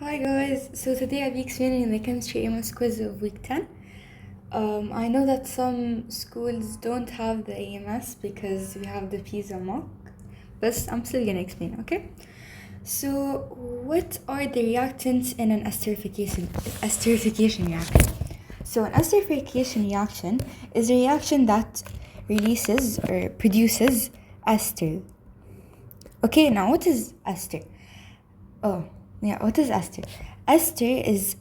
Hi guys, so today I'll be explaining the chemistry AMS quiz of week 10. I know that some schools don't have the AMS because we have the PISA mock, but I'm still gonna explain, okay? So, what are the reactants in an esterification reaction? So, an esterification reaction is a reaction that releases or produces ester. Okay, now what is ester? Oh, yeah, what is ester? Ester is,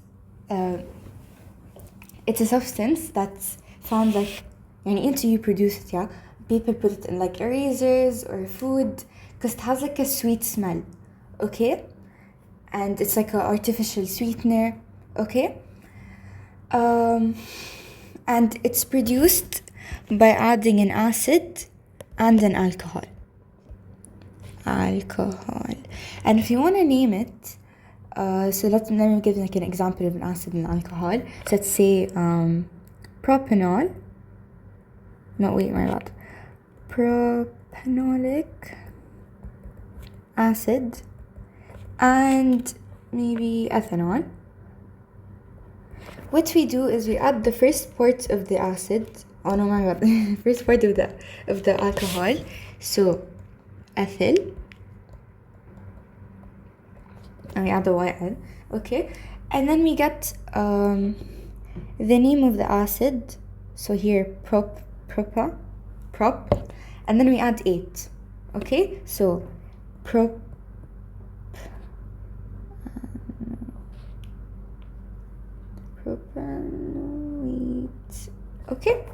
it's a substance that's found like, until you produce it, yeah? People put it in like erasers or food because it has like a sweet smell, okay? And it's like an artificial sweetener, okay? And it's produced by adding an acid and an alcohol. And if you want to name it, so let me give like an example of an acid and alcohol. So let's say propanol. No, wait, my bad. Propanolic acid and maybe ethanol. What we do is we add the first part of the acid. Oh no, my god! First part of the alcohol. So ethyl. And we add the YL, okay? And then we get the name of the acid. So here, prop, and then we add 8, okay? So propanoate, okay?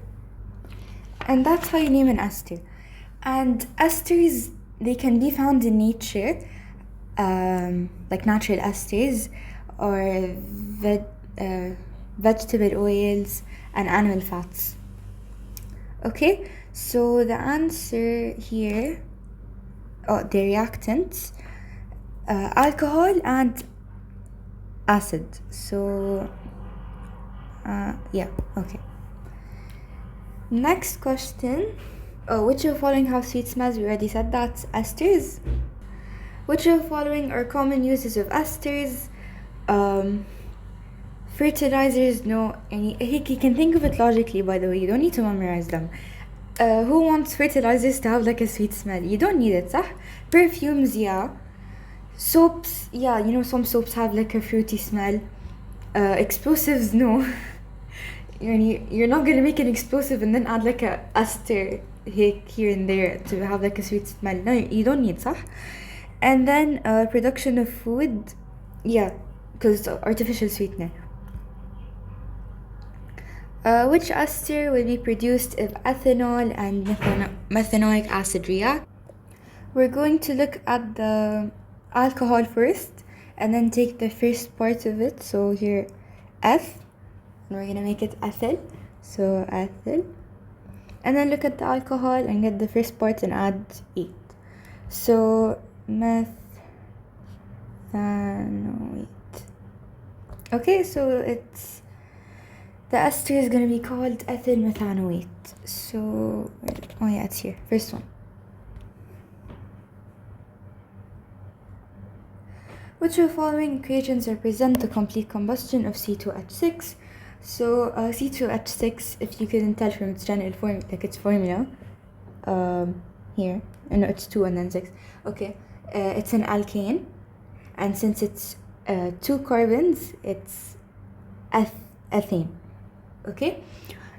And that's how you name an ester. And esters, they can be found in nature, like natural esters or vegetable oils and animal fats. Okay, so the answer here, the reactants, alcohol and acid. So yeah, okay. Next question. Which of the following have sweet smells? We already said that. Esters. Which of the following are common uses of esters? Fertilizers, no. You can think of it logically, by the way. You don't need to memorize them. Who wants fertilizers to have like a sweet smell? You don't need it, صح? Perfumes, yeah. Soaps, yeah. You know, some soaps have like a fruity smell. Explosives, no. You're not gonna make an explosive and then add like a ester here and there to have like a sweet smell. No, you don't need, صح? And then production of food, yeah, because it's artificial sweetener. Which ester will be produced if ethanol and methanoic acid react? We're going to look at the alcohol first and then take the first part of it. So here, F, and we're going to make it ethyl. So ethyl. And then look at the alcohol and get the first part and add 8. So methanoate. Okay, so it's the ester is gonna be called ethyl methanoate. So oh yeah, it's here. First one. Which of the following equations represent the complete combustion of C2H6? So C2H6, if you couldn't tell from its general form, like its formula, here, no, it's 2 and then 6. Okay, it's an alkane, and since it's 2 carbons, it's ethane. Okay,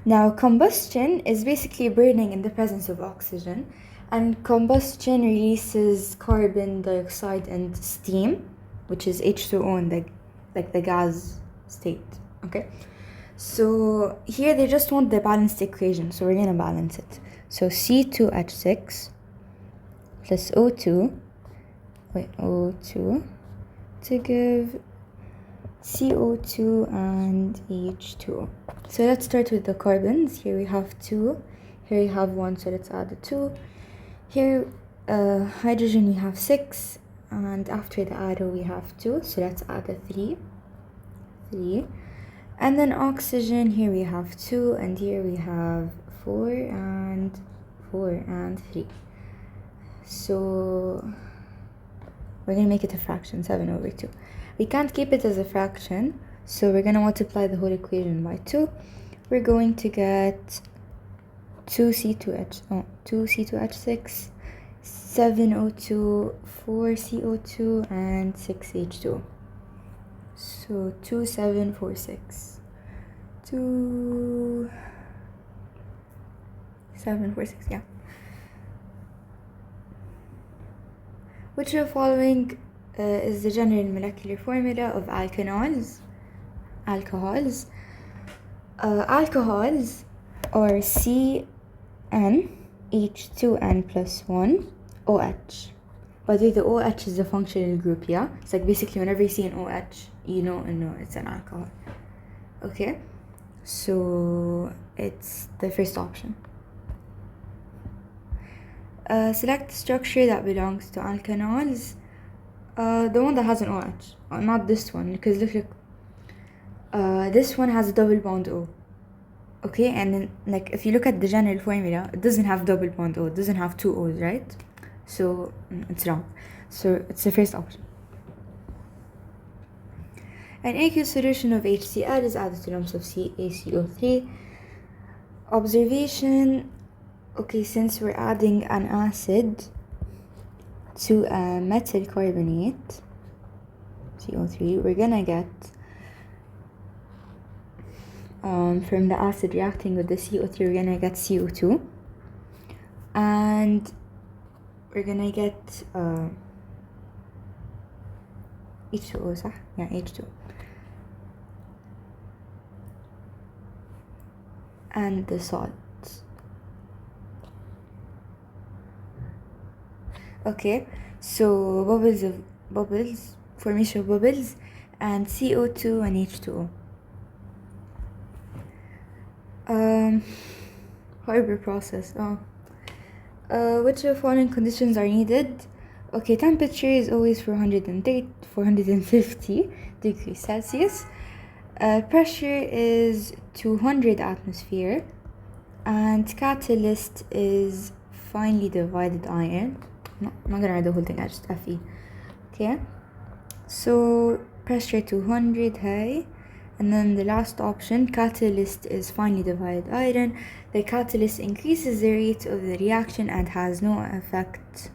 now combustion is basically burning in the presence of oxygen, and combustion releases carbon dioxide and steam, which is H2O in the gas state. Okay, so here they just want the balanced equation, so we're gonna balance it. So C2H6 plus O2 to give CO2 and H2O. So let's start with the carbons. Here we have 2, here we have 1, so let's add the 2. Here hydrogen we have 6, and after the arrow we have 2, so let's add a 3. And then oxygen, here we have 2, and here we have 4 and 3. So we're going to make it a fraction, 7 over 2. We can't keep it as a fraction, so we're going to multiply the whole equation by 2. We're going to get 2C2H6, 7O2, 4CO2, and 6H2. So 2746. 2746, yeah. Which of the following is the general molecular formula of alcohols? Alcohols are CnH2n plus 1 OH. By the way, the OH is the functional group, yeah? It's like basically whenever you see an OH, you know it's an alcohol. Okay? So it's the first option. Select the structure that belongs to alkanols. The one that has an OH, not this one, because look, this one has a double bond O. Okay, and then like if you look at the general formula, it doesn't have double bond O, it doesn't have two O's, right? So it's wrong. So it's the first option. An aqueous solution of HCl is added to lumps of CaCO3. Observation. Okay, since we're adding an acid to a metal carbonate, CO3, we're gonna get, from the acid reacting with the CO3, we're gonna get CO2. And we're gonna get H2O, صح? Yeah, H2O. And the salt. Okay, so formation of bubbles, and CO2 and H2O. Haber process. Which of the following conditions are needed? Okay, temperature is always 450 degrees Celsius. Pressure is 200 atmosphere, and catalyst is finely divided iron. No, I'm not gonna write the whole thing, I just Fe. Okay, so pressure 200 high, and then the last option, catalyst is finely divided iron. The catalyst increases the rate of the reaction and has no effect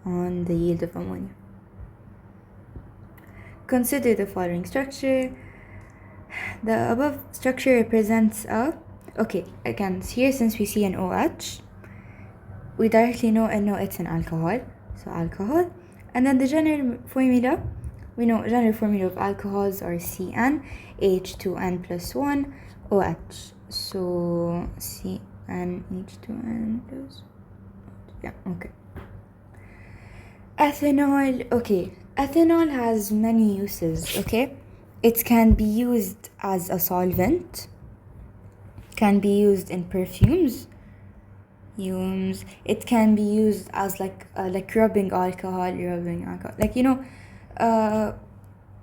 on the yield of ammonia. Consider the following structure. The above structure represents a, okay, again, here since we see an OH, we directly know it's an alcohol, so alcohol. And then the general formula, we know general formula of alcohols are CN, H2N plus 1, OH. So CN, H2N plus, yeah, okay. Ethanol, okay. Ethanol has many uses, okay? It can be used as a solvent, can be used in perfumes, it can be used as like rubbing alcohol, like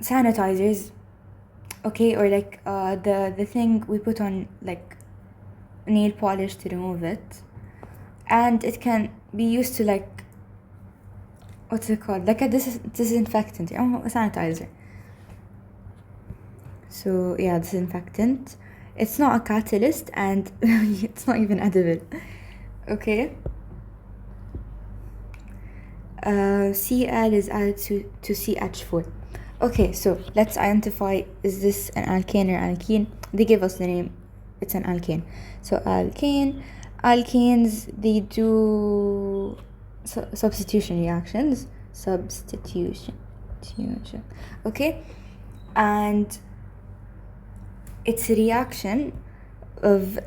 sanitizers, okay, or like the thing we put on like nail polish to remove it. And it can be used to like, what's it called, like a disinfectant, a sanitizer. So yeah, disinfectant. It's not a catalyst, and it's not even edible. Okay. Cl is added to CH4. Okay, so let's identify, is this an alkane or alkene? They give us the name, it's an alkane. So alkanes, they do substitution reactions. Okay, and it's a reaction of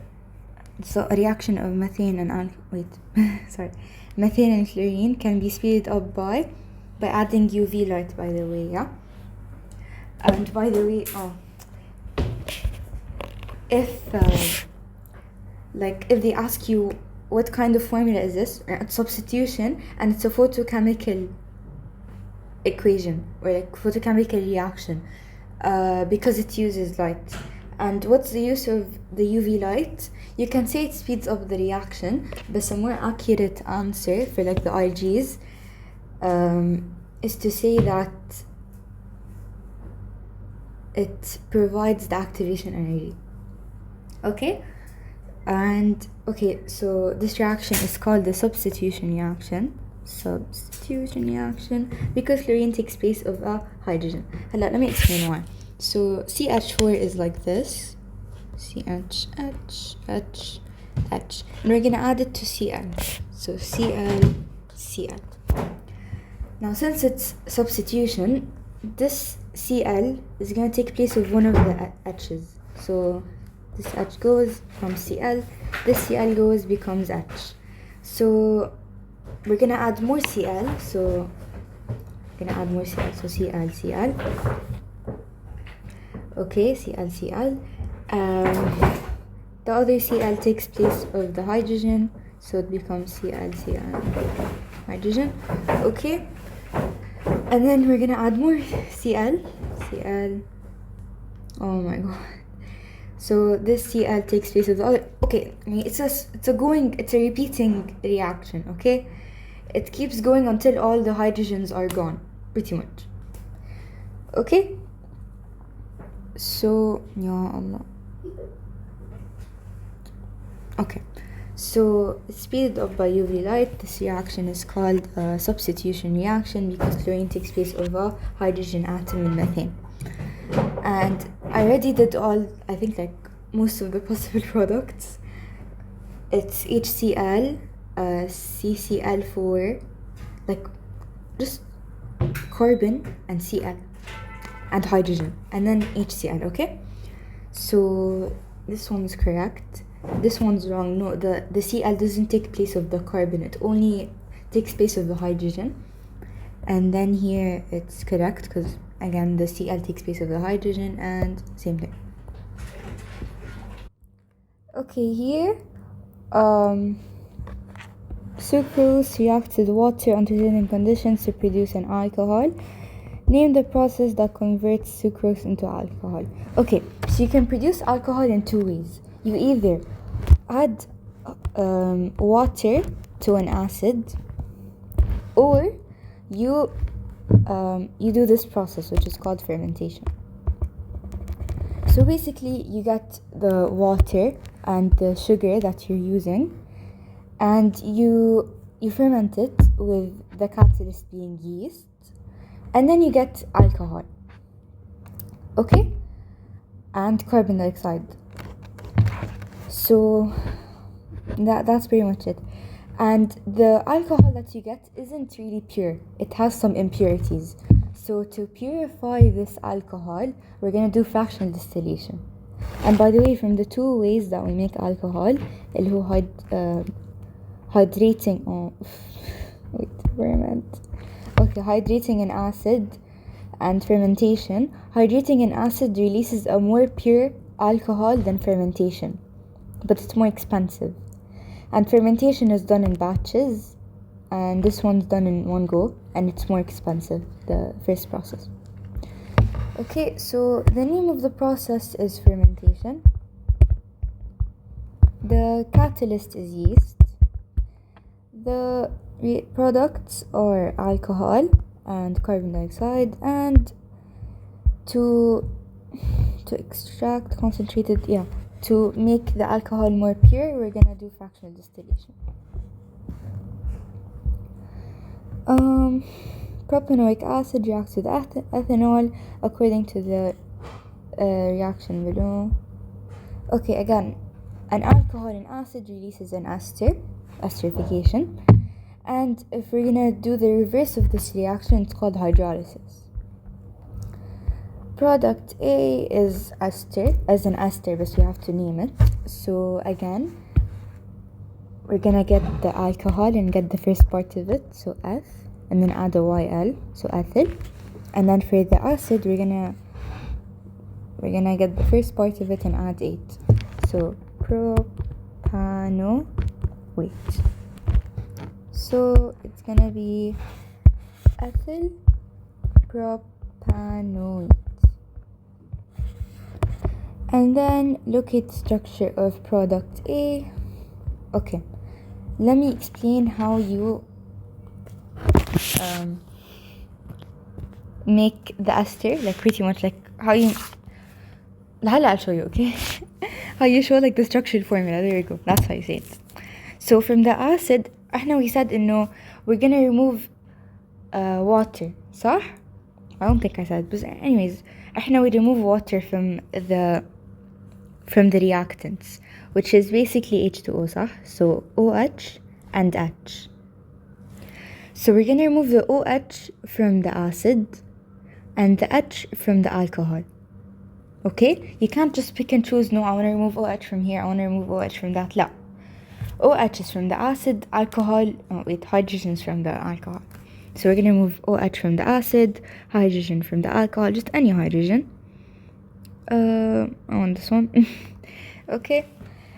methane and methane and chlorine can be speeded up by adding UV light, by the way, yeah. And by the way, if they ask you what kind of formula is this, it's substitution, and it's a photochemical equation or like photochemical reaction, because it uses light. And what's the use of the UV light? You can say it speeds up the reaction, but a more accurate answer for like the IGs, is to say that it provides the activation energy. Okay? And okay, so this reaction is called the substitution reaction. Substitution reaction because chlorine takes place of a hydrogen. Let me explain why. So CH4 is like this. CH, H, H, H. And we're gonna add it to Cl. So Cl, Cl. Now since it's substitution, this Cl is gonna take place of one of the H's. So this H goes from Cl, this Cl goes, becomes H. So we're gonna add more Cl, so Cl, Cl. Okay, Cl, Cl. The other Cl takes place of the hydrogen, so it becomes Cl, Cl, hydrogen. Okay, and then we're gonna add more Cl. Oh my god. So this Cl takes place of the other. Okay, it's a repeating reaction. Okay, it keeps going until all the hydrogens are gone, pretty much. Okay. So ya Allah. Okay, so it's speeded up by UV light. This reaction is called a substitution reaction because chlorine takes place of a hydrogen atom in methane. And I already did I think like most of the possible products. It's HCl, CCl4, like just carbon and Cl and hydrogen, and then HCl. Okay, so this one's correct. This one's wrong. No, the Cl doesn't take place of the carbon, it only takes place of the hydrogen. And then here it's correct because again the Cl takes place of the hydrogen, and same thing. Okay, here sucrose reacts with water under certain conditions to produce an alcohol. Name the process that converts sucrose into alcohol. Okay, so you can produce alcohol in two ways. You either add water to an acid, or you do this process which is called fermentation. So basically you get the water and the sugar that you're using, and you ferment it with the catalyst being yeast, and then you get alcohol. Okay, and carbon dioxide. So that's pretty much it. And the alcohol that you get isn't really pure, it has some impurities. So to purify this alcohol, we're gonna do fractional distillation. And by the way, from the two ways that we make alcohol, hydrating an acid and fermentation. Hydrating an acid releases a more pure alcohol than fermentation, but it's more expensive. And fermentation is done in batches, and this one's done in one go, and it's more expensive, the first process. Okay, so the name of the process is fermentation. The catalyst is yeast. The products are alcohol and carbon dioxide, and to extract concentrated, to make the alcohol more pure, we're gonna do fractional distillation. Propanoic acid reacts with ethanol according to the reaction below. Okay, again, an alcohol and acid releases an esterification. And if we're gonna do the reverse of this reaction, it's called hydrolysis. Product A is an ester, but we have to name it. So again, we're gonna get the alcohol and get the first part of it, so F, and then add a YL, so ethyl. And then for the acid, we're gonna get the first part of it and add 8, so propanoate. So it's gonna be ethyl propanoate. And then look at the structure of product A. Okay, let me explain how you make the ester, like pretty much like how you, I'll show you, okay? How you show like the structured formula, there you go, that's how you say it. So from the acid, احنا we said إنه we're gonna remove water, صح? I don't think I said, but anyways, احنا we remove water from the reactants, which is basically H2O, صح? So OH and H. So we're gonna remove the OH from the acid and the H from the alcohol. Okay? You can't just pick and choose, no, I wanna remove OH from here, I wanna remove OH from that. لا. OH is from the acid, hydrogen is from the alcohol. So we're gonna remove OH from the acid, hydrogen from the alcohol, just any hydrogen. I want this one. Okay,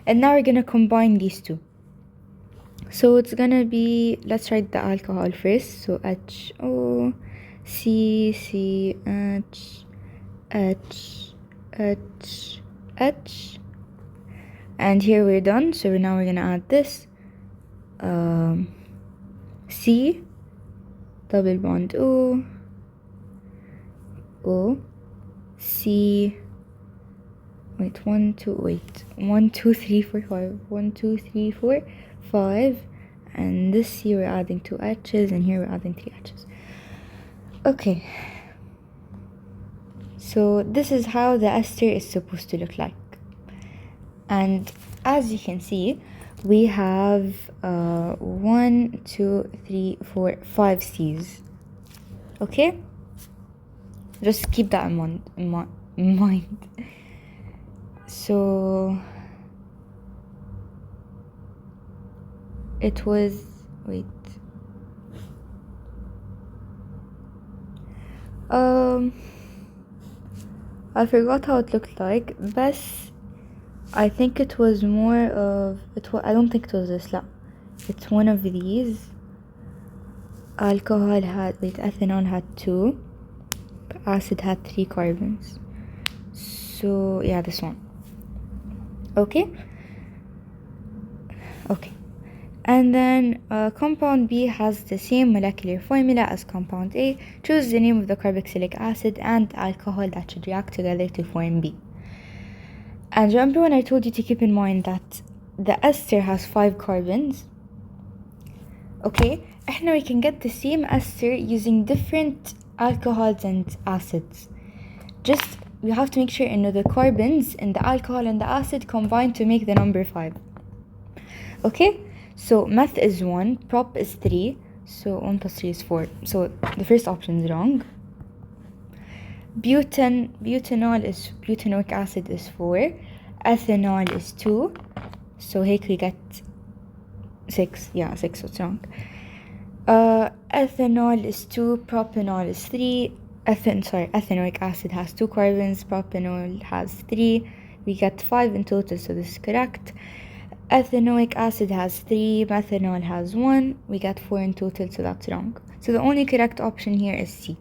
and now we're gonna combine these two. So it's gonna be, let's write the alcohol first. So HO, CH, H, and here we're done. So now we're gonna add this C, double bond O, C, 1, 2, 3, 4, 5, 1, 2, 3, 4, 5, and this C we're adding 2 H's, and here we're adding 3 H's. Okay, so this is how the ester is supposed to look like. And as you can see, we have 1, 2, 3, 4, 5 C's. Okay, just keep that in mind. So it was, I forgot how it looked like, but I think it was more of I don't think it was this. لا, it's one of these. Alcohol had ethanol had 2, acid had 3 carbons. So yeah, this one. Okay, and then compound B has the same molecular formula as compound A. Choose the name of the carboxylic acid and alcohol that should react together to form B. And remember when I told you to keep in mind that the ester has 5 carbons? Okay, احنا we can get the same ester using different alcohols and acids. Just we have to make sure the carbons in the alcohol and the acid combine to make the number 5. Okay, so meth is 1, prop is 3, so 1 plus 3 is 4. So the first option is wrong. Butanoic acid is 4, ethanol is 2, so here we get 6. Yeah, 6, so it's wrong. Ethanol is 2, propanol is 3. Ethanoic acid has 2 carbons, propanol has 3. We get 5 in total, so this is correct. Ethanoic acid has 3, methanol has 1. We get 4 in total, so that's wrong. So the only correct option here is C.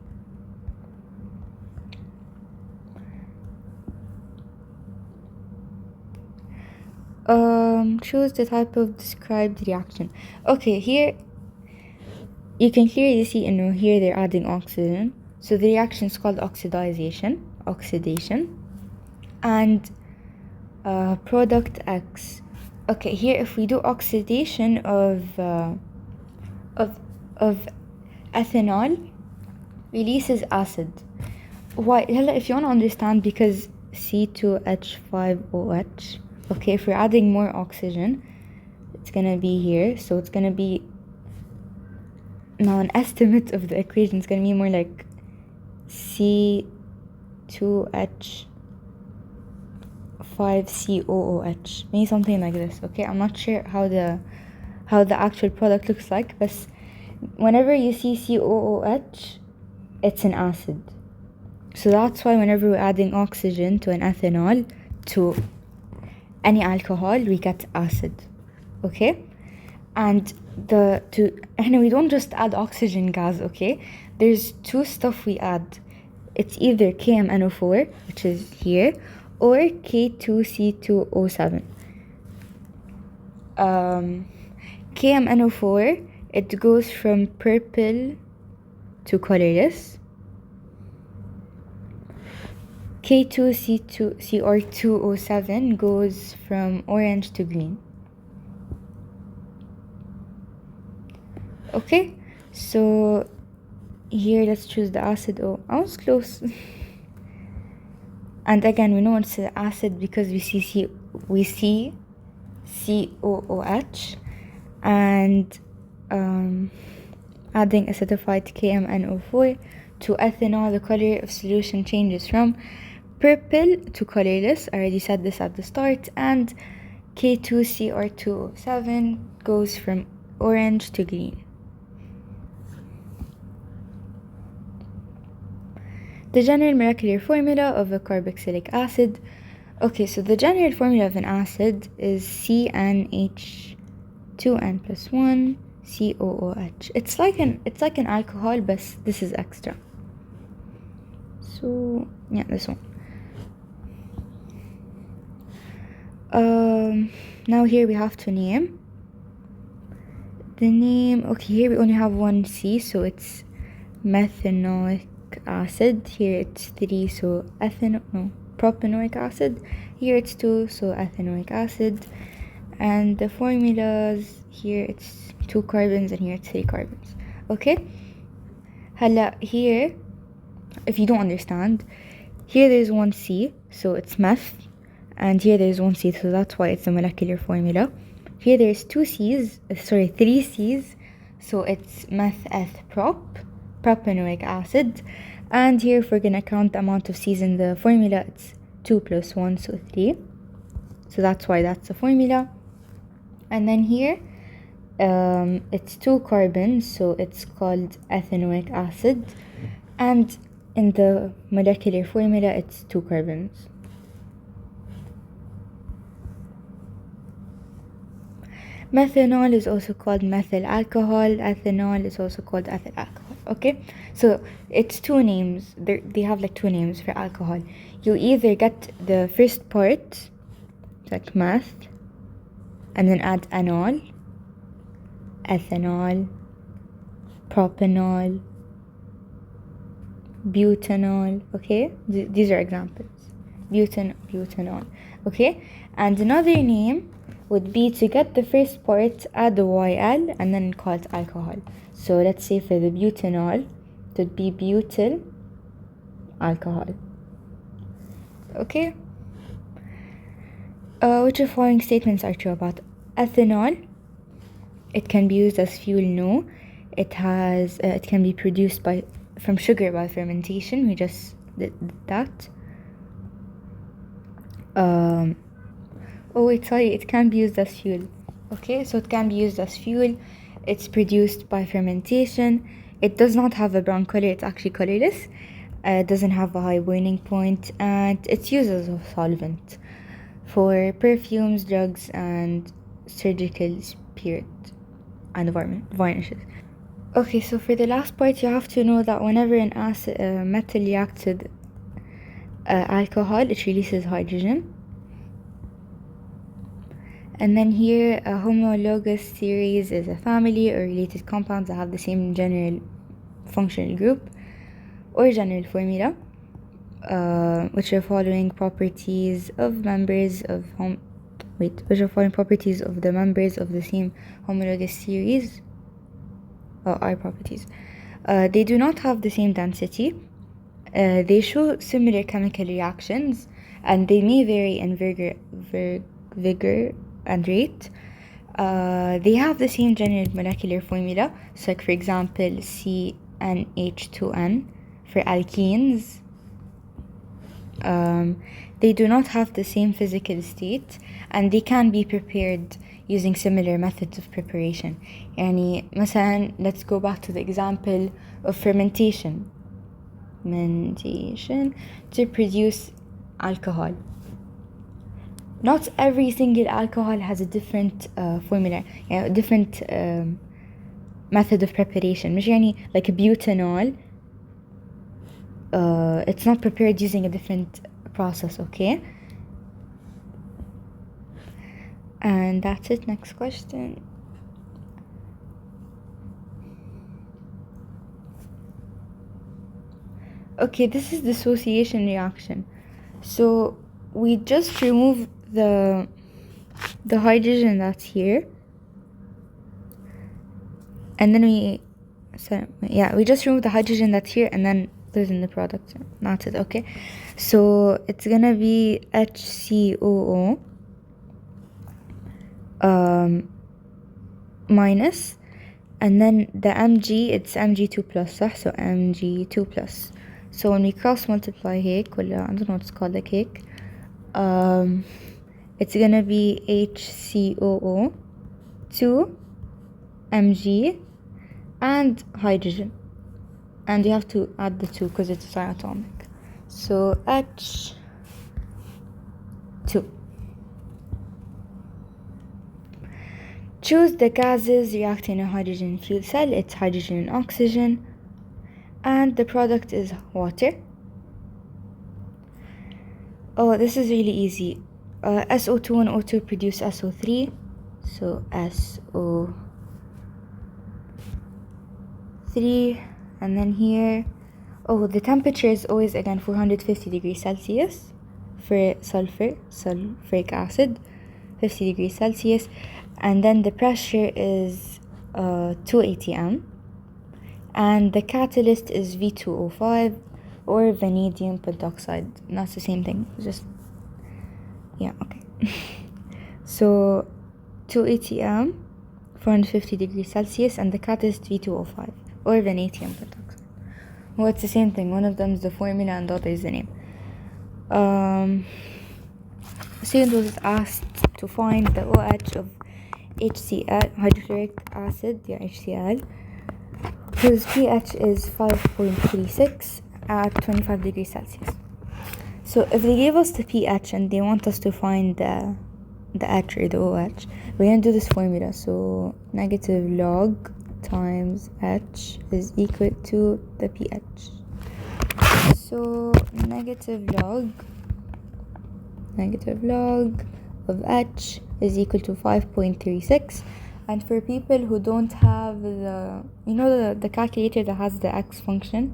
Choose the type of described reaction. Okay, here you can clearly see here they're adding oxygen. So the reaction is called oxidation. And product X. Okay, here if we do oxidation of ethanol, releases acid. Why? If you want to understand, because C2H5OH. Okay, if we're adding more oxygen, it's gonna be here. So it's gonna be, now an estimate of the equation is gonna be more like C2H5COOH, maybe something like this. Okay, I'm not sure how the actual product looks like, but whenever you see COOH, it's an acid. So that's why whenever we're adding oxygen to an ethanol, to any alcohol, we get acid. Okay, and we don't just add oxygen gas. Okay, there's 2 stuff we add. It's either KMNO4, which is here, or K2C2O7. KMNO4, it goes from purple to colorless. K2CR2O7 goes from orange to green. Okay, so here let's choose the acid O. I was close. And again, we know it's an acid because we see COOH, and adding acidified KMNO4 to ethanol, the color of solution changes from purple to colorless. I already said this at the start. And K2CR2O7 goes from orange to green. The general molecular formula of a carboxylic acid. Okay, so the general formula of an acid is CnH2n plus 1 COOH. It's like an alcohol, but this is extra. So yeah, this one. Now here we have to name. The name, okay, here we only have one C, so it's methanoic acid. Here it's 3, so propanoic acid. Here it's 2, so ethanoic acid. And the formulas, here it's 2 carbons and here it's 3 carbons. Okay? Hala, here, if you don't understand, here there's one C, so it's meth. And here there's one C, so that's why it's a molecular formula. Here there's 3 C's, so it's propanoic acid. And here, if we're gonna count the amount of C's in the formula, it's 2 plus 1, so 3. So that's why that's the formula. And then here, it's 2 carbons, so it's called ethanoic acid. And in the molecular formula, it's 2 carbons. Methanol is also called methyl alcohol. Ethanol is also called ethyl alcohol. Okay, so it's 2 names. They have like 2 names for alcohol. You either get the first part, like meth, and then add anol, ethanol, propanol, butanol. Okay, these are examples. Butanol. Okay, and another name would be to get the first part, add the YL, and then call it alcohol. So let's say for the butanol, it would be butyl alcohol. Okay? Which of following statements are true about ethanol? It can be used as fuel, no. It can be produced from sugar by fermentation. We just did that. It can be used as fuel. Okay, so it can be used as fuel. It's produced by fermentation. It does not have a brown color. It's actually colorless. It doesn't have a high boiling point, and it's used as a solvent for perfumes, drugs, and surgical spirit and varnishes. Okay, so for the last part, you have to know that whenever an metal reacts with alcohol, it releases hydrogen. And then here, a homologous series is a family or related compounds that have the same general functional group or general formula, which are following properties of the members of the same homologous series. Are properties. They do not have the same density. They show similar chemical reactions, and they may vary in vigor and rate. They have the same general molecular formula, so like for example CnH2n for alkenes. They do not have the same physical state, and they can be prepared using similar methods of preparation. يعني مثلا, let's go back to the example of fermentation to produce alcohol. Not every single alcohol has a different formula, different method of preparation. مش يعني like butanol, it's not prepared using a different process, okay? And that's it. Next question. Okay, this is dissociation reaction. So we just remove the hydrogen that's here, and then we just remove the hydrogen that's here and then put it in the product. Not it, okay? So it's gonna be HCOO minus, and then the Mg, it's Mg2 plus, صح? So Mg2 plus. So when we cross multiply هيك, ولا I don't know what it's called, like هيك, it's gonna be HCOO 2 Mg and hydrogen, and you have to add the 2 because it's diatomic. So H2. Choose the gases reacting in a hydrogen fuel cell. It's hydrogen and oxygen, and the product is water. Oh, this is really easy. SO2 and O2 produce SO3, so SO3, and then here, the temperature is always again 450 degrees Celsius for sulfuric acid, 50 degrees Celsius, and then the pressure is 2 atm, and the catalyst is V2O5 or vanadium pentoxide. That's the same thing, just okay. So 2 atm, 450 degrees Celsius, and the catalyst V2O5 or vanadium pentoxide. Well, it's the same thing. One of them is the formula and the other is the name. Student was asked to find the OH of HCl, hydrochloric acid, HCl, whose pH is 5.36 at 25 degrees Celsius. So if they gave us the pH and they want us to find the H or the OH, we're going to do this formula. So negative log times H is equal to the pH. So negative log of H is equal to 5.36. And for people who don't have the calculator that has the X function,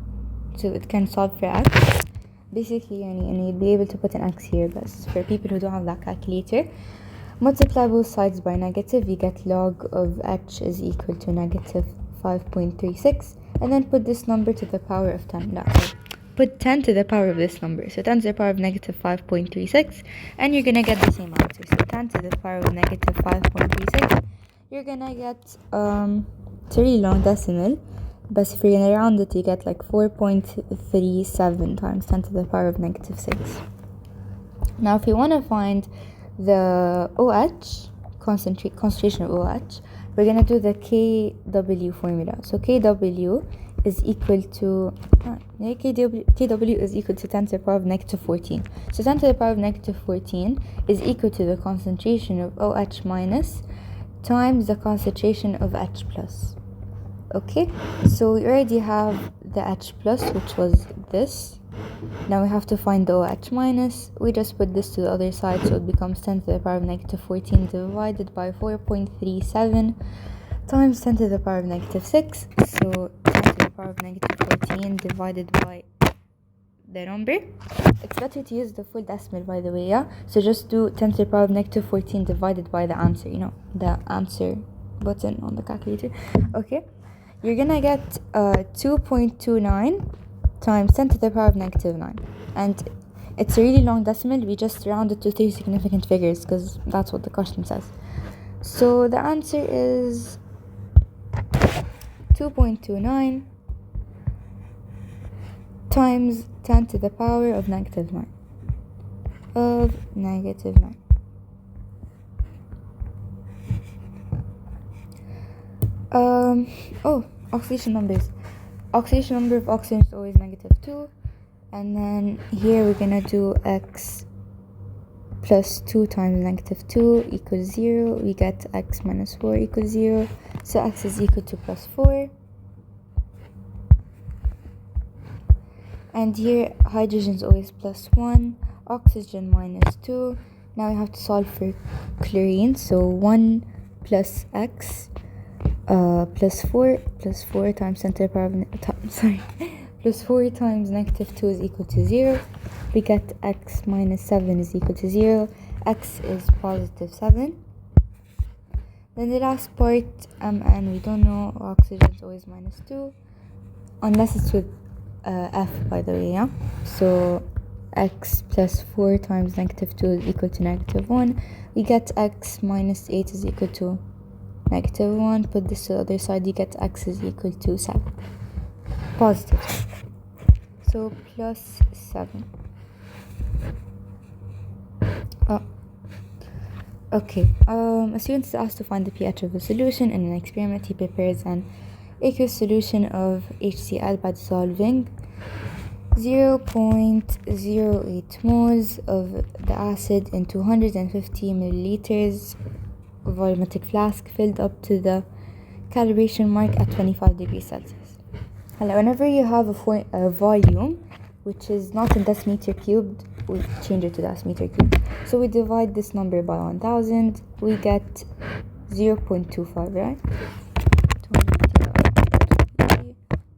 so it can solve for X, basically and you'd be able to put an X here, but for people who don't have that calculator, multiply both sides by negative, you get log of H is equal to negative 5.36, and then put this number to the power of 10. Put 10 to the power of this number, so 10 to the power of negative 5.36, and you're gonna get the same answer. So 10 to the power of negative 5.36, you're gonna get it's a really long decimal, but if you're gonna round it, you get like 4.37 times 10 to the power of negative 6. Now if you want to find the OH, concentration of OH, we're gonna do the KW formula. So KW is equal to KW is equal to 10 to the power of negative 14. So 10 to the power of negative 14 is equal to the concentration of OH minus times the concentration of H plus. Okay, so we already have the H plus, which was this. Now we have to find the OH minus. We just put this to the other side, so it becomes 10 to the power of negative 14 divided by 4.37 times 10 to the power of negative 6. So 10 to the power of negative 14 divided by the number. It's better to use the full decimal, by the way, yeah? So just do 10 to the power of negative 14 divided by the answer, the answer button on the calculator. Okay, you're gonna get 2.29 times 10 to the power of negative 9. And it's a really long decimal. We just round it to 3 significant figures because that's what the question says. So the answer is 2.29 times 10 to the power of negative 9. Oxidation numbers. Oxidation number of oxygen is always negative 2. And then here we're gonna do X plus 2 times negative 2 equals 0. We get X minus 4 equals 0. So X is equal to plus 4. And here hydrogen is always plus 1. Oxygen minus 2. Now we have to solve for chlorine. So 1 plus X plus 4 times 10 to the power of plus 4 times negative 2 is equal to 0. we get x minus 7 is equal to 0. X is positive 7. Then the last part, and we don't know, oxygen is always minus 2. Unless it's with F, by the way, yeah? So x plus 4 times negative 2 is equal to negative 1. We get x minus 8 is equal to negative 1. Put this to the other side, you get x is equal to 7. Positive. So plus 7. Okay. A student is asked to find the pH of a solution. In an experiment, he prepares an aqueous solution of HCl by dissolving 0.08 moles of the acid in 250 milliliters volumetric flask filled up to the calibration mark at 25 degrees Celsius. Whenever you have a volume which is not in decimeter cubed, we change it to decimeter cubed. So we divide this number by 1000, we get 0.25, right?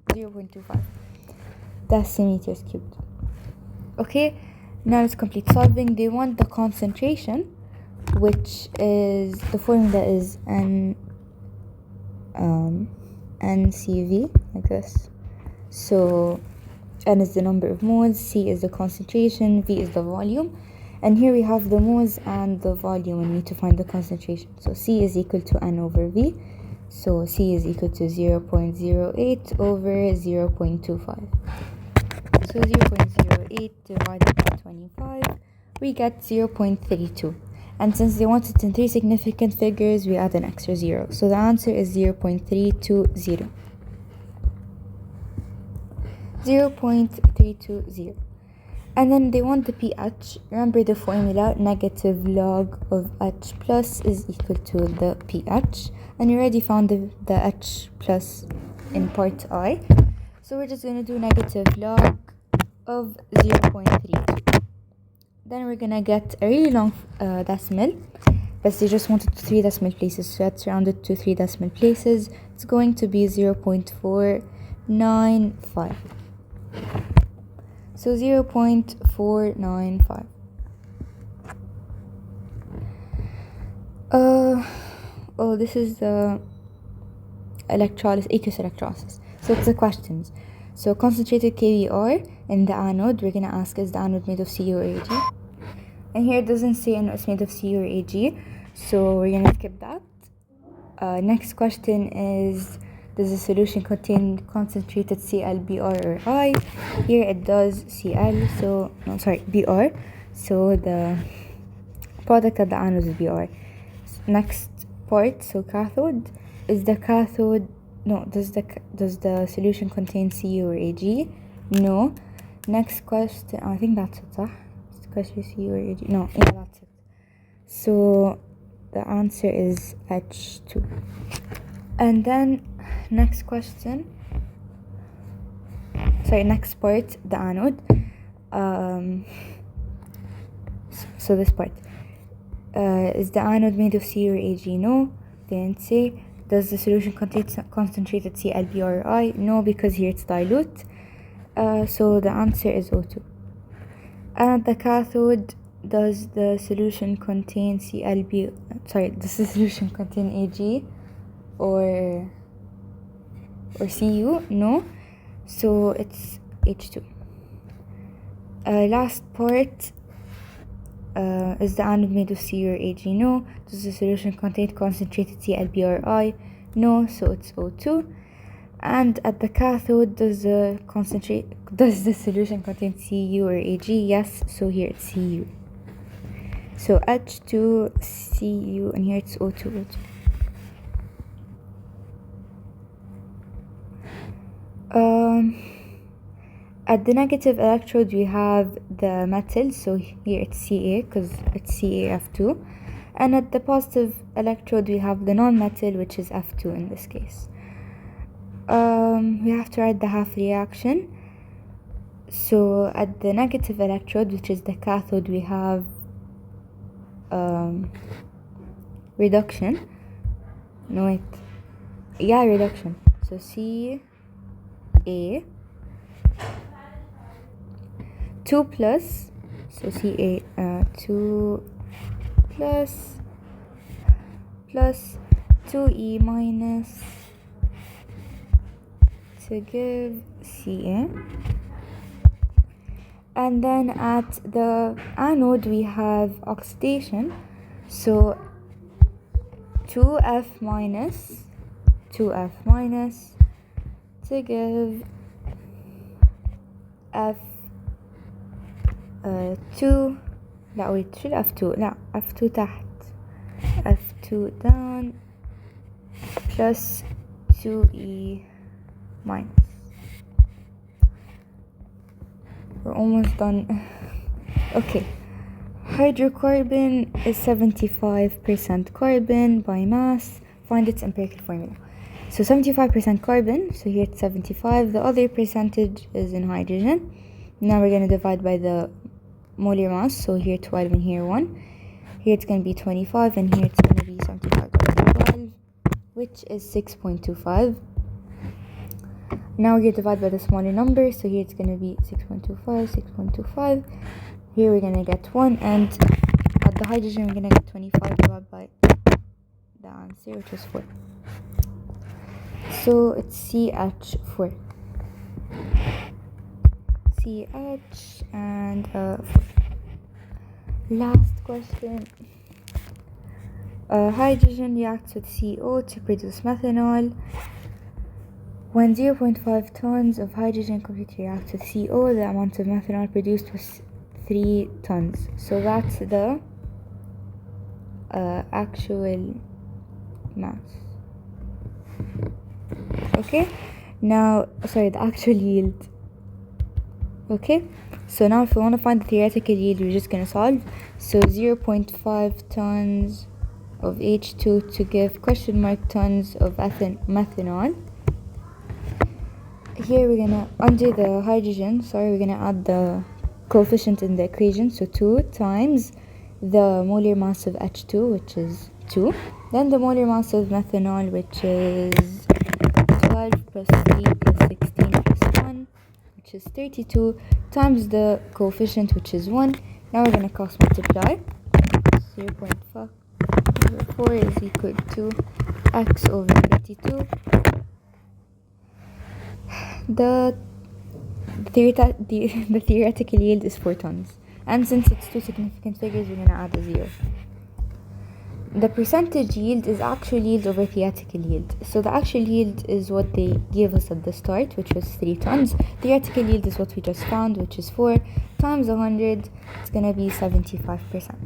0.25 decimeters cubed. Okay, now let's complete solving. They want the concentration, which is, the formula is NCV, like this. So N is the number of moles, C is the concentration, V is the volume. And here we have the moles and the volume, and we need to find the concentration. So C is equal to N over V. So C is equal to 0.08 over 0.25. So 0.08 divided by 25, we get 0.32. And since they want it in 3 significant figures, we add an extra 0. So the answer is 0.320. 0.320. And then they want the pH. Remember the formula, negative log of H plus is equal to the pH. And you already found the H plus in part I. So we're just going to do negative log of 0.32. Then we're going to get a really long decimal. But they just wanted 3 decimal places. So let's round it to 3 decimal places. It's going to be 0.495. So 0.495. This is the aqueous electrolysis. So it's the questions. So concentrated KBr in the anode, we're going to ask, is the anode made of Cu or Ag? And here it doesn't say it's made of Cu or Ag, so we're going to skip that. Next question is, does the solution contain concentrated Cl, Br, or I? Here it does Cl, Br. So the product of the anode is Br. Next part, so cathode. Does the solution contain Cu or Ag? No. Next question, I think that's it, huh? Question Cu or Ag? No, yeah, that's it. So the answer is H2. And then next question, next part, the anode. So this part, is the anode made of Cu or Ag? No, they didn't say. Does the solution contain concentrated Cl, Br, or I? No, because here it's dilute. So the answer is O2. And the cathode, does the solution contain does the solution contain Ag or Cu? No, so it's H2. Last part, is the anode made of Cu or Ag? No. Does the solution contain concentrated Cl, Br, or I? No, so it's O2. And at the cathode, does the solution contain Cu or Ag? Yes, so here it's Cu. So H2, Cu, and here it's O2. At the negative electrode, we have the metal, so here it's Ca, because it's CaF2. And at the positive electrode, we have the non-metal, which is F2 in this case. We have to write the half reaction. So at the negative electrode, which is the cathode, we have reduction. Reduction. So Ca 2 plus, so Ca 2 plus 2e minus to give Ca. And then at the anode we have oxidation, so 2F minus to give F 2 لا wait شو F2 لا F2 تحت F2 down plus 2E minus. We're almost done. Okay, hydrocarbon is 75% carbon by mass. Find its empirical formula. So 75% carbon, so here it's 75. The other percentage is in hydrogen. Now we're going to divide by the molar mass. So here 12 and here 1. Here it's going to be 25 and here it's going to be 75 over 12, which is 6.25. Now we're going to divide by the smaller number. So here it's going to be 6.25. Here we're going to get 1, and at the hydrogen we're going to get 25 divided by the answer, which is 4. So it's CH4. CH and 4. Last question. Hydrogen reacts with CO to produce methanol. When 0.5 tons of hydrogen completely reacts with CO, the amount of methanol produced was 3 tons. So that's the actual mass. Okay, now the actual yield. Okay, so now if we want to find the theoretical yield, we're just going to solve. So 0.5 tons of H2 to give question mark tons of methanol. Here we're gonna, under the hydrogen, we're gonna add the coefficient in the equation, so 2 times the molar mass of H2, which is 2, then the molar mass of methanol, which is 12 plus 3 plus 16 plus 1, which is 32, times the coefficient, which is 1. Now we're gonna cross multiply. 0.5 over 4 is equal to x over 32. The theoretical yield is 4 tons, and since it's 2 significant figures, we're going to add a 0. The percentage yield is actual yield over theoretical yield. So the actual yield is what they gave us at the start, which was 3 tons. Theoretical yield is what we just found, which is 4 times 100. It's going to be 75%.